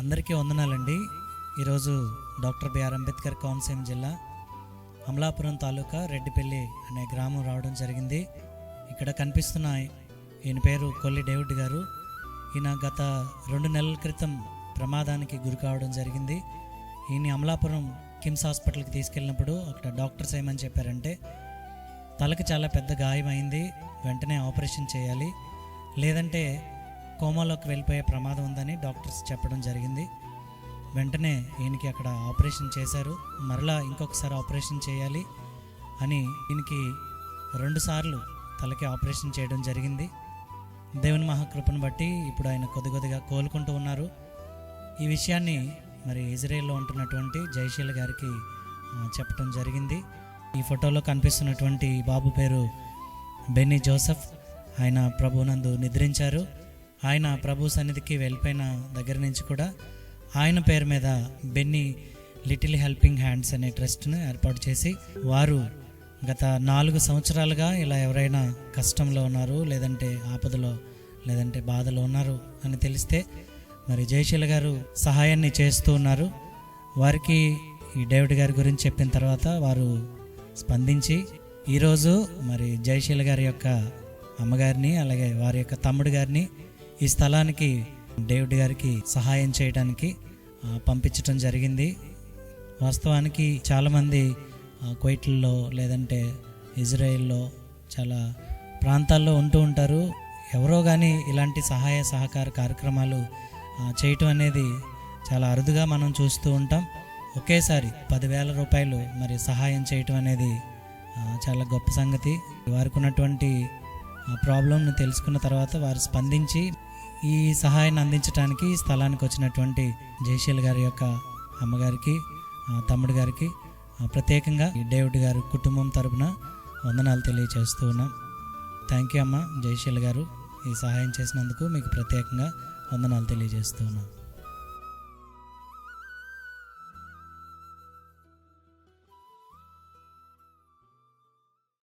అందరికీ వందనాలండి. ఈరోజు డాక్టర్ బిఆర్ అంబేద్కర్ కోనసీమ జిల్లా అమలాపురం తాలూకా రెడ్డిపల్లి అనే గ్రామం రావడం జరిగింది. ఇక్కడ కనిపిస్తున్న ఈయన పేరు కొల్లి డేవిడ్ గారు. ఈయన గత 2 నెలల క్రితం ప్రమాదానికి గురి కావడం జరిగింది. ఈయన అమలాపురం కిమ్స్ హాస్పిటల్కి తీసుకెళ్ళినప్పుడు అక్కడ డాక్టర్స్ ఏమని చెప్పారంటే తలకి చాలా పెద్ద గాయమైంది, వెంటనే ఆపరేషన్ చేయాలి, లేదంటే కోమాలోకి వెళ్ళిపోయే ప్రమాదం ఉందని డాక్టర్స్ చెప్పడం జరిగింది. వెంటనే ఈయనకి అక్కడ ఆపరేషన్ చేశారు. మరలా ఇంకొకసారి ఆపరేషన్ చేయాలి అని ఈయనకి 2 సార్లు తలకి ఆపరేషన్ చేయడం జరిగింది. దేవుని మహాకృపను బట్టి ఇప్పుడు ఆయన కొద్దిగా కోలుకుంటూ ఉన్నారు. ఈ విషయాన్ని మరి ఇజ్రాయెల్లో ఉంటున్నటువంటి జయశీల గారికి చెప్పడం జరిగింది. ఈ ఫోటోలో కనిపిస్తున్నటువంటి బాబు పేరు బెన్నీ జోసెఫ్. ఆయన ప్రభునందు నిద్రించారు. ఆయన ప్రభు సన్నిధికి వెళ్ళిపోయిన దగ్గర నుంచి కూడా ఆయన పేరు మీద బెన్నీ లిటిల్ హెల్పింగ్ హ్యాండ్స్ అనే ట్రస్ట్ను ఏర్పాటు చేసి వారు గత 4 సంవత్సరాలుగా ఇలా ఎవరైనా కష్టంలో ఉన్నారు, లేదంటే ఆపదలో, లేదంటే బాధలో ఉన్నారు అని తెలిస్తే మరి జయశీల గారు సహాయాన్ని చేస్తూ ఉన్నారు. వారికి ఈ డేవిడ్ గారి గురించి చెప్పిన తర్వాత వారు స్పందించి ఈరోజు మరి జయశీల గారి యొక్క అమ్మగారిని అలాగే వారి యొక్క తమ్ముడు గారిని ఈ స్థలానికి డేవిడ్ గారికి సహాయం చేయడానికి పంపించడం జరిగింది. వాస్తవానికి చాలామంది కువైట్లో లేదంటే ఇజ్రాయెల్లో చాలా ప్రాంతాల్లో ఉంటూ ఉంటారు. ఎవరో కానీ ఇలాంటి సహాయ సహకార కార్యక్రమాలు చేయటం అనేది చాలా అరుదుగా మనం చూస్తూ ఉంటాం. ఒకేసారి 10,000 రూపాయలు మరి సహాయం చేయటం అనేది చాలా గొప్ప సంగతి. వారికి ఉన్నటువంటి ప్రాబ్లంను తెలుసుకున్న తర్వాత వారు స్పందించి ఈ సహాయాన్ని అందించడానికి స్థలానికి వచ్చినటువంటి జయశీల్ గారి యొక్క అమ్మగారికి, తమ్ముడు గారికి ప్రత్యేకంగా ఈ డేవిడ్ గారి కుటుంబం తరపున వందనాలు తెలియజేస్తూ ఉన్నాం. థ్యాంక్ యూ అమ్మ జయశీల్ గారు, ఈ సహాయం చేసినందుకు మీకు ప్రత్యేకంగా వందనాలు తెలియజేస్తూ ఉన్నాం.